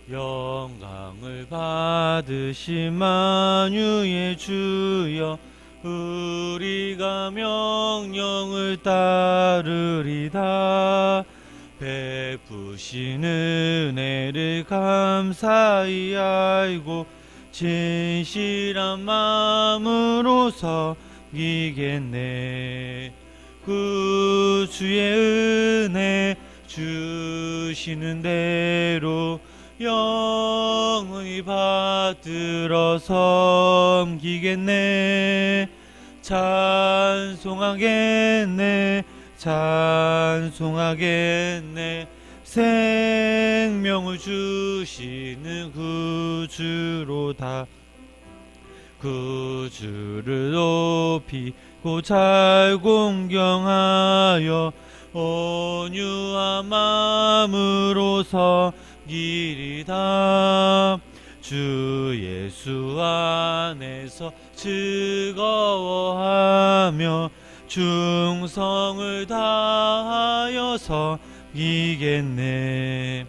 영광을 받으신 만유의 주여, 우리가 명령을 따르리다. 베푸신 은혜를 감사히 알고 진실한 마음으로 섬기겠네. 구주의 은혜 주시는 대로 영원히 받들어 섬기겠네. 찬송하겠네, 찬송하겠네. 생명을 주시는 구주로다. 구주를 높이고 잘 공경하여 온유한 마음으로 섬기리다. 주 예수 안에서 즐거워하며 충성을 다하여 섬기겠네.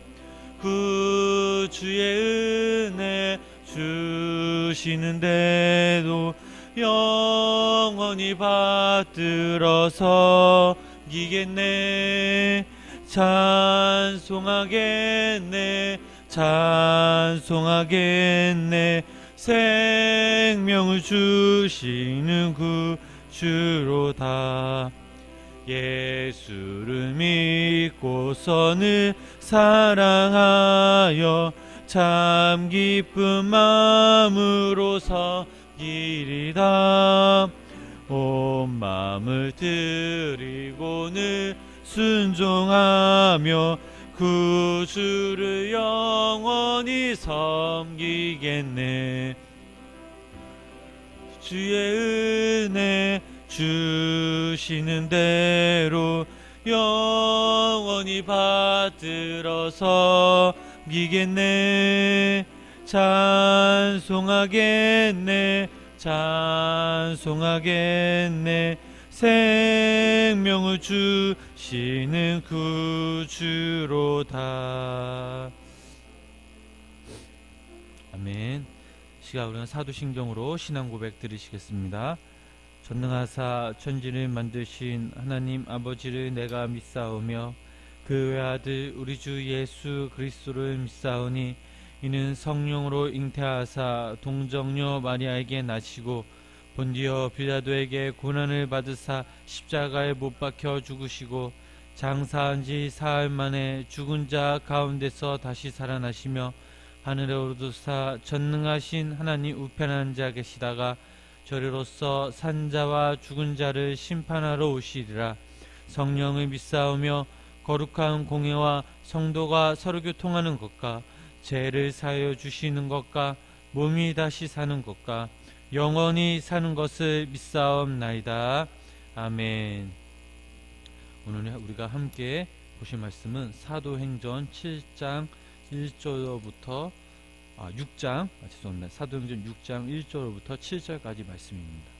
구주의 은혜 주시는 대로 영원히 받들어 섬기겠네. 찬송하겠네, 찬송하겠네. 생명을 주시는 구주로다. 예수를 믿고서는 사랑하여 참 기쁜 마음으로 섬기리다. 온 마음을 드리고는 순종하며 구주를 영원히 섬기겠네. 주의 은혜 주시는 대로 영원히 받들어 섬기겠네. 찬송하겠네, 찬송하겠네. 생명을 주시는 구주로다. 아멘. 시각 우리는 사도신경으로 신앙 고백 드리시겠습니다. 전능하사 천지를 만드신 하나님 아버지를 내가 믿사오며 그 외아들 우리 주 예수 그리스도를 믿사오니 이는 성령으로 잉태하사 동정녀 마리아에게 나시고 본디오 빌라도에게 고난을 받으사 십자가에 못 박혀 죽으시고 장사한 지 사흘 만에 죽은 자 가운데서 다시 살아나시며 하늘에 오르사 전능하신 하나님 우편한 자 계시다가 저리로서 산자와 죽은 자를 심판하러 오시리라. 성령을 믿사오며 거룩한 공회와 성도가 서로 교통하는 것과 죄를 사하여 주시는 것과 몸이 다시 사는 것과 영원히 사는 것을 믿사옵나이다. 아멘. 오늘 우리가 함께 보실 말씀은 사도행전 7장 1절부터 6장 죄송합니다. 사도행전 6장 1절부터 7절까지 말씀입니다.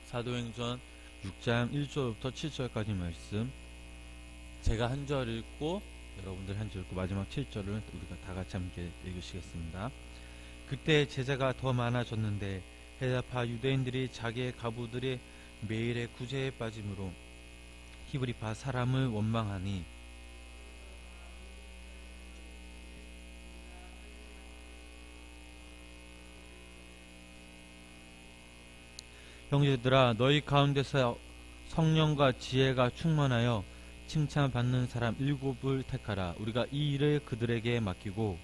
사도행전 6장 1절부터 7절까지 말씀, 제가 한 절 읽고 여러분들 한 절 읽고 마지막 7절을 우리가 다 같이 함께 읽으시겠습니다. 그때 제자가 더 많아졌는데 헬라파 유대인들이 자기의 가부들의 매일의 구제에 빠짐으로 히브리파 사람을 원망하니 형제들아, 너희 가운데서 성령과 지혜가 충만하여 칭찬받는 사람 7을 택하라. 우리가 이 일을 그들에게 맡기고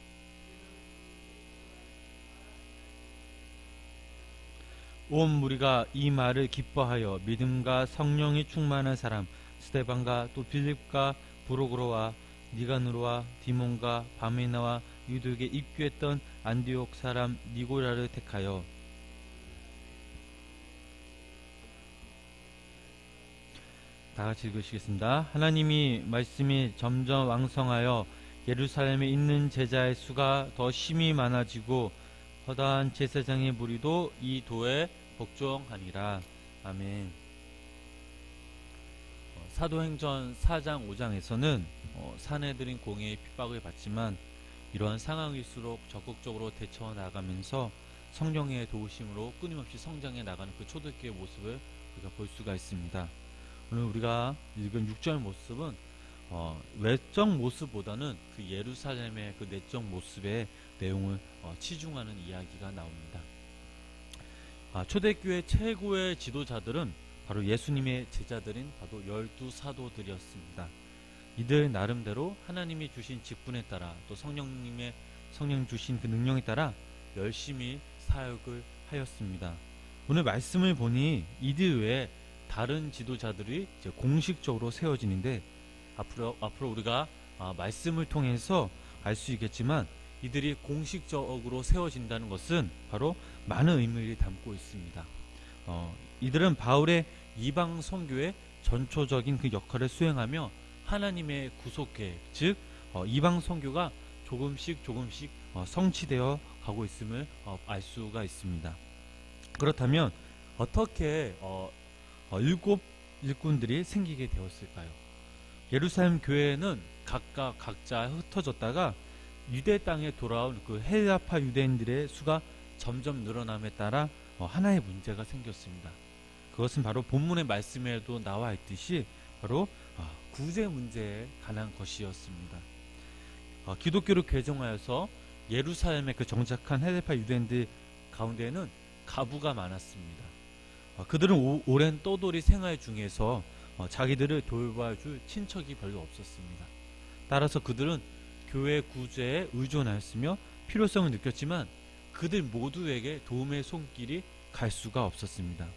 온 무리가 이 말을 기뻐하여 믿음과 성령이 충만한 사람 스데반과 또 빌립과 브로그로와 니가누로와 디몬과 바메나와 유대에게 입교했던 안디옥 사람 니고라를 택하여 다같이 읽으시겠습니다. 하나님이 말씀이 점점 왕성하여 예루살렘에 있는 제자의 수가 더 심히 많아지고 허다한 제사장의 무리도 이 도에 복종하니라. 아멘. 사도행전 4장 5장에서는 사내들인 공회의 핍박을 받지만 이러한 상황일수록 적극적으로 대처해 나가면서 성령의 도우심으로 끊임없이 성장해 나가는 그 초대교회의 모습을 우리가 볼 수가 있습니다. 오늘 우리가 읽은 6절 모습은 외적 모습보다는 그 예루살렘의 그 내적 모습의 내용을 치중하는 이야기가 나옵니다. 초대교회 최고의 지도자들은 바로 예수님의 제자들인 바로 12사도들이었습니다. 이들 나름대로 하나님이 주신 직분에 따라 또 성령 주신 그 능력에 따라 열심히 사역을 하였습니다. 오늘 말씀을 보니 이들 외에 다른 지도자들이 이제 공식적으로 세워지는데 앞으로 우리가 말씀을 통해서 알 수 있겠지만 이들이 공식적으로 세워진다는 것은 바로 많은 의미를 담고 있습니다. 이들은 바울의 이방 선교의 전초적인 그 역할을 수행하며 하나님의 구속계획, 즉 이방 선교가 조금씩 성취되어 가고 있음을 알 수가 있습니다. 그렇다면 어떻게 일곱 일꾼들이 생기게 되었을까요? 예루살렘 교회는 각자 흩어졌다가 유대 땅에 돌아온 그 헬라파 유대인들의 수가 점점 늘어남에 따라 하나의 문제가 생겼습니다. 그것은 바로 본문의 말씀에도 나와 있듯이 바로 구제 문제에 관한 것이었습니다. 기독교를 개종하여서 예루살렘에 그 정착한 헬라파 유대인들 가운데에는 가부가 많았습니다. 그들은 오랜 떠돌이 생활 중에서 자기들을 돌봐줄 친척이 별로 없었습니다. 따라서 그들은 교회 구제에 의존하였으며 필요성을 느꼈지만 그들 모두에게 도움의 손길이 갈 수가 없었습니다.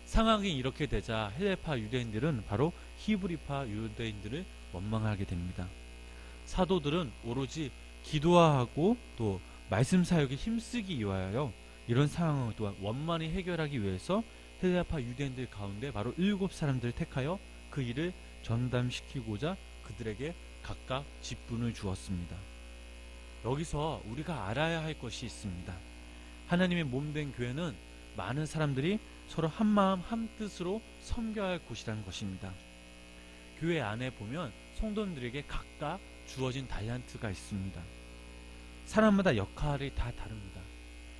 상황이 이렇게 되자 헬라파 유대인들은 바로 히브리파 유대인들을 원망하게 됩니다. 사도들은 오로지 기도하고 또 말씀 사역에 힘쓰기 위하여 이런 상황을 또한 원만히 해결하기 위해서 헬라파 유대인들 가운데 바로 7사람들을 택하여 그 일을 전담시키고자 그들에게 각각 직분을 주었습니다. 여기서 우리가 알아야 할 것이 있습니다. 하나님의 몸된 교회는 많은 사람들이 서로 한마음 한뜻으로 섬겨야 할 곳이라는 것입니다. 교회 안에 보면 성도님들에게 각각 주어진 달란트가 있습니다. 사람마다 역할이 다 다릅니다.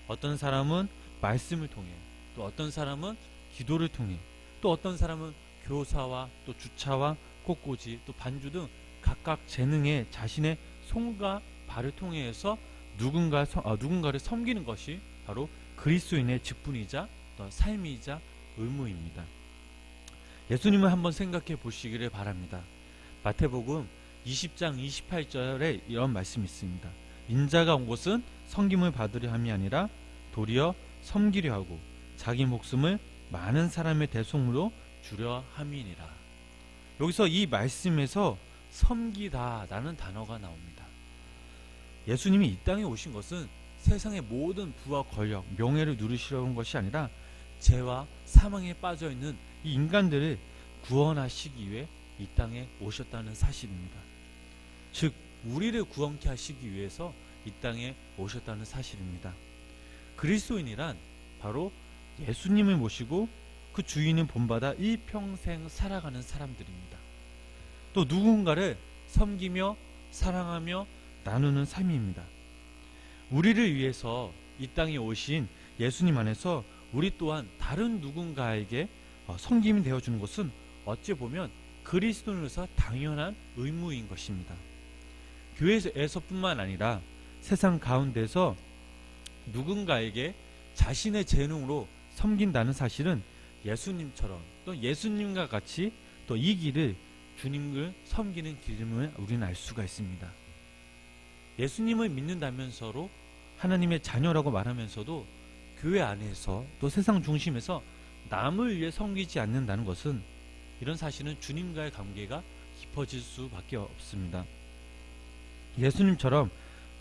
어떤 사람은 말씀을 통해, 또 어떤 사람은 기도를 통해, 또 어떤 사람은 교사와 또 주차와 꽃꽂이 또 반주 등 각각 재능에 자신의 손과 발을 통해서 누군가를 섬기는 것이 바로 그리스도인의 직분이자 또 삶이자 의무입니다. 예수님을 한번 생각해 보시기를 바랍니다. 마태복음 20장 28절에 이런 말씀이 있습니다. 인자가 온 곳은 섬김을 받으려 함이 아니라 도리어 섬기려 하고 자기 목숨을 많은 사람의 대속물로 주려 함이니라. 여기서 이 말씀에서 섬기다라는 단어가 나옵니다. 예수님이 이 땅에 오신 것은 세상의 모든 부와 권력, 명예를 누리시려 온 것이 아니라 죄와 사망에 빠져있는 이 인간들을 구원하시기 위해 이 땅에 오셨다는 사실입니다. 즉 우리를 구원케 하시기 위해서 이 땅에 오셨다는 사실입니다. 그리스도인이란 바로 예수님을 모시고 그 주인을 본받아 일평생 살아가는 사람들입니다. 또 누군가를 섬기며 사랑하며 나누는 삶입니다. 우리를 위해서 이 땅에 오신 예수님 안에서 우리 또한 다른 누군가에게 섬김이 되어주는 것은 어찌 보면 그리스도인으로서 당연한 의무인 것입니다. 교회에서뿐만 아니라 세상 가운데서 누군가에게 자신의 재능으로 섬긴다는 사실은 예수님처럼 또 예수님과 같이 또 이 길을 주님을 섬기는 길임을 우리는 알 수가 있습니다. 예수님을 믿는다면서로 하나님의 자녀라고 말하면서도 교회 안에서 또 세상 중심에서 남을 위해 섬기지 않는다는 것은 이런 사실은 주님과의 관계가 깊어질 수밖에 없습니다. 예수님처럼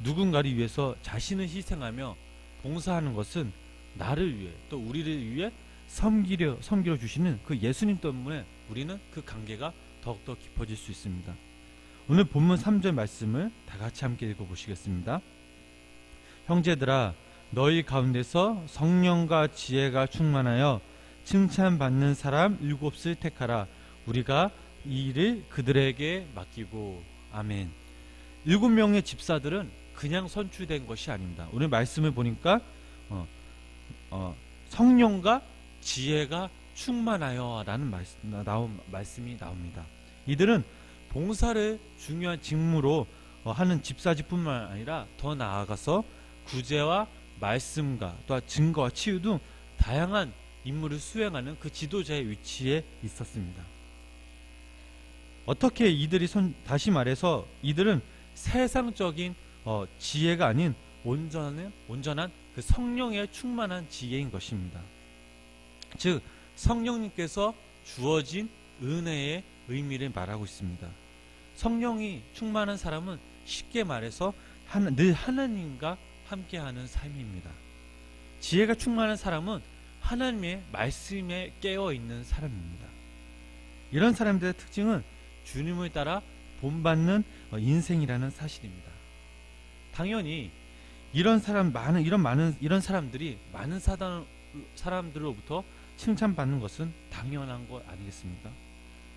누군가를 위해서 자신을 희생하며 봉사하는 것은 나를 위해 또 우리를 위해 섬기려 주시는 그 예수님 때문에 우리는 그 관계가 더욱더 깊어질 수 있습니다. 오늘 본문 3절 말씀을 다 같이 함께 읽어보시겠습니다. 형제들아 너희 가운데서 성령과 지혜가 충만하여 칭찬받는 사람 7을 택하라. 우리가 이 일을 그들에게 맡기고. 아멘. 7명의 집사들은 그냥 선출된 것이 아닙니다. 오늘 말씀을 보니까 성령과 지혜가 충만하여 라는 말씀이 나옵니다. 이들은 봉사를 중요한 직무로 하는 집사직뿐만 아니라 더 나아가서 구제와 말씀과 또한 증거와 치유 등 다양한 임무를 수행하는 그 지도자의 위치에 있었습니다. 어떻게 이들이 다시 말해서 이들은 세상적인 지혜가 아닌 온전한 그 성령의 충만한 지혜인 것입니다. 즉 성령님께서 주어진 은혜의 의미를 말하고 있습니다. 성령이 충만한 사람은 쉽게 말해서 늘 하나님과 함께하는 삶입니다. 지혜가 충만한 사람은 하나님의 말씀에 깨어있는 사람입니다. 이런 사람들의 특징은 주님을 따라 본받는 인생이라는 사실입니다. 당연히 이런 사람들이 많은 사람들로부터 칭찬받는 것은 당연한 것 아니겠습니까?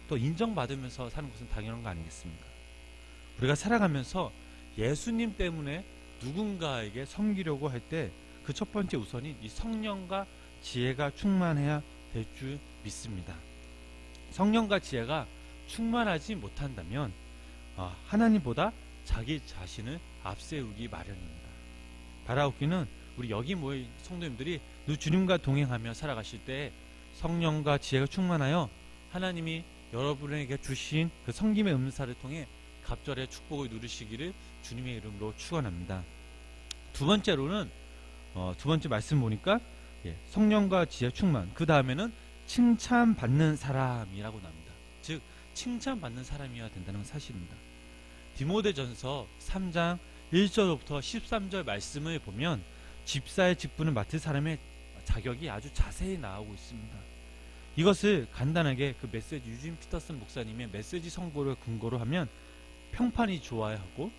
또 인정받으면서 사는 것은 당연한 거 아니겠습니까? 우리가 살아가면서 예수님 때문에 누군가에게 섬기려고 할 때 그 첫 번째 우선이 이 성령과 지혜가 충만해야 될 줄 믿습니다. 성령과 지혜가 충만하지 못한다면 하나님보다 자기 자신을 앞세우기 마련입니다. 바라옵기는 우리 여기 모인 성도님들이 늘 주님과 동행하며 살아가실 때 성령과 지혜가 충만하여 하나님이 여러분에게 주신 그 섬김의 은사를 통해 갑절의 축복을 누리시기를 주님의 이름으로 축원합니다. 두 번째로는 두 번째 말씀 보니까 성령과 지혜 충만, 그 다음에는 칭찬받는 사람이라고 나옵니다. 즉 칭찬받는 사람이어야 된다는 사실입니다. 디모데전서 3장 1절부터 13절 말씀을 보면 집사의 직분을 맡을 사람의 자격이 아주 자세히 나오고 있습니다. 이것을 간단하게 그 메시지 유진 피터슨 목사님의 메시지 선고를 근거로 하면 평판이 좋아야 하고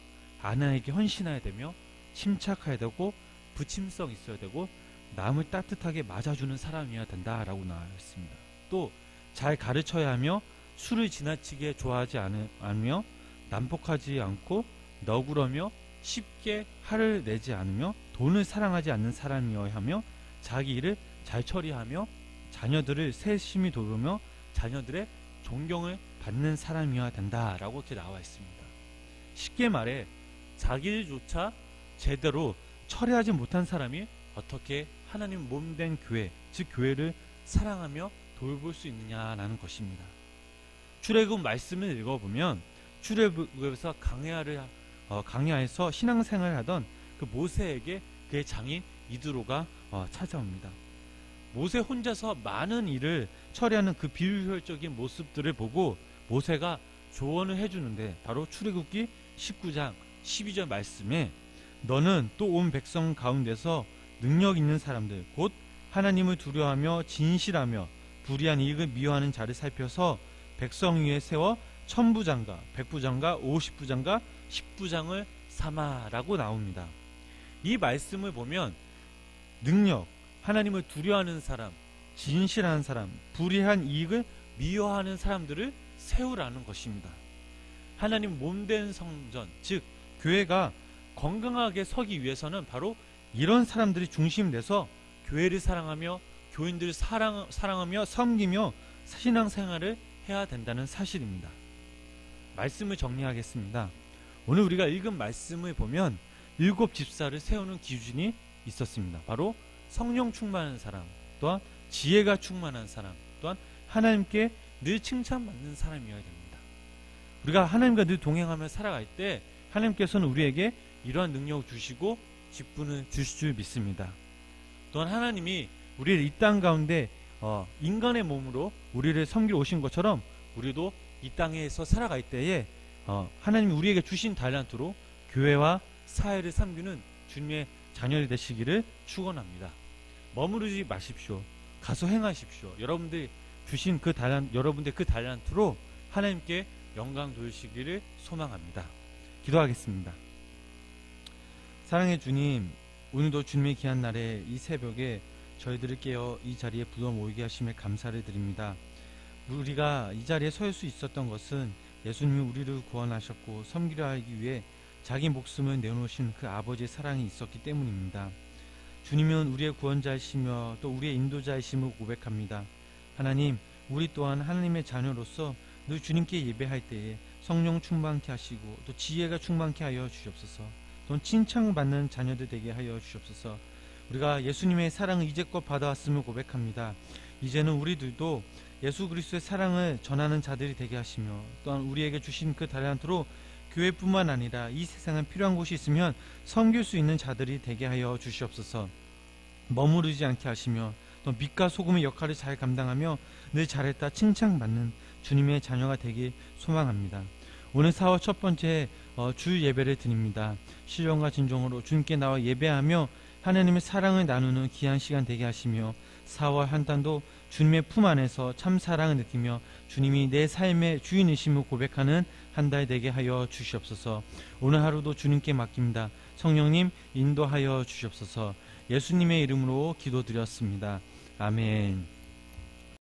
아내에게 헌신해야 되며 침착해야 되고 부침성 있어야 되고 남을 따뜻하게 맞아주는 사람이어야 된다라고 나와 있습니다. 또 잘 가르쳐야 하며 술을 지나치게 좋아하지 않으며 난폭하지 않고 너그러며 쉽게 화를 내지 않으며 돈을 사랑하지 않는 사람이어야 하며 자기 일을 잘 처리하며 자녀들을 세심히 도우며 자녀들의 존경을 받는 사람이어야 된다라고 이렇게 나와 있습니다. 쉽게 말해 자기 일조차 제대로 처리하지 못한 사람이 어떻게 하나님 몸된 교회, 즉 교회를 사랑하며 돌볼 수 있느냐라는 것입니다. 출애굽 말씀을 읽어보면 출애굽에서 강야에서 신앙생활을 하던 그 모세에게 그의 장인 이드로가 찾아옵니다. 모세 혼자서 많은 일을 처리하는 그 비효율적인 모습들을 보고 모세가 조언을 해주는데 바로 출애굽기 19장 12절 말씀에 너는 또 온 백성 가운데서 능력 있는 사람들 곧 하나님을 두려워하며 진실하며 불의한 이익을 미워하는 자를 살펴서 백성 위에 세워 1000부장과 100부장과 50부장과 10부장을 삼아라고 나옵니다. 이 말씀을 보면 능력, 하나님을 두려워하는 사람, 진실한 사람, 불의한 이익을 미워하는 사람들을 세우라는 것입니다. 하나님 몸된 성전, 즉 교회가 건강하게 서기 위해서는 바로 이런 사람들이 중심돼서 교회를 사랑하며 교인들을 사랑하며 섬기며 신앙생활을 해야 된다는 사실입니다. 말씀을 정리하겠습니다. 오늘 우리가 읽은 말씀을 보면 7 집사를 세우는 기준이 있었습니다. 바로 성령 충만한 사람, 또한 지혜가 충만한 사람, 또한 하나님께 늘 칭찬받는 사람이어야 됩니다. 우리가 하나님과 늘 동행하며 살아갈 때 하나님께서는 우리에게 이러한 능력을 주시고 직분을 주실 줄 믿습니다. 또한 하나님이 우리를 이 땅 가운데 인간의 몸으로 우리를 섬기러 오신 것처럼 우리도 이 땅에서 살아갈 때에 하나님이 우리에게 주신 달란트로 교회와 사회를 섬기는 주님의 자녀를 되시기를 축원합니다. 머무르지 마십시오. 가서 행하십시오. 여러분들 주신 여러분들 그 달란트로 하나님께 영광 돌리시기를 소망합니다. 기도하겠습니다. 사랑의 주님, 오늘도 주님의 귀한 날에 이 새벽에 저희들을 깨어 이 자리에 불러 모이게 하심에 감사를 드립니다. 우리가 이 자리에 설 수 있었던 것은 예수님이 우리를 구원하셨고 섬기려 하기 위해 자기 목숨을 내놓으신 그 아버지의 사랑이 있었기 때문입니다. 주님은 우리의 구원자이시며 또 우리의 인도자이심을 고백합니다. 하나님, 우리 또한 하나님의 자녀로서 늘 주님께 예배할 때에 성령 충만케 하시고 또 지혜가 충만케 하여 주시옵소서. 또 칭찬받는 자녀들 되게 하여 주시옵소서. 우리가 예수님의 사랑을 이제껏 받아왔음을 고백합니다. 이제는 우리들도 예수 그리스도의 사랑을 전하는 자들이 되게 하시며 또한 우리에게 주신 그 달란트로 교회뿐만 아니라 이 세상에 필요한 곳이 있으면 섬길 수 있는 자들이 되게 하여 주시옵소서. 머무르지 않게 하시며 또 빛과 소금의 역할을 잘 감당하며 늘 잘했다 칭찬받는 주님의 자녀가 되길 소망합니다. 오늘 4월 첫 번째 주 예배를 드립니다. 신령과 진정으로 주님께 나와 예배하며 하나님의 사랑을 나누는 귀한 시간 되게 하시며 4월 한 달도 주님의 품 안에서 참 사랑을 느끼며 주님이 내 삶의 주인이심을 고백하는 한 달 되게 하여 주시옵소서. 오늘 하루도 주님께 맡깁니다. 성령님 인도하여 주시옵소서. 예수님의 이름으로 기도드렸습니다. 아멘.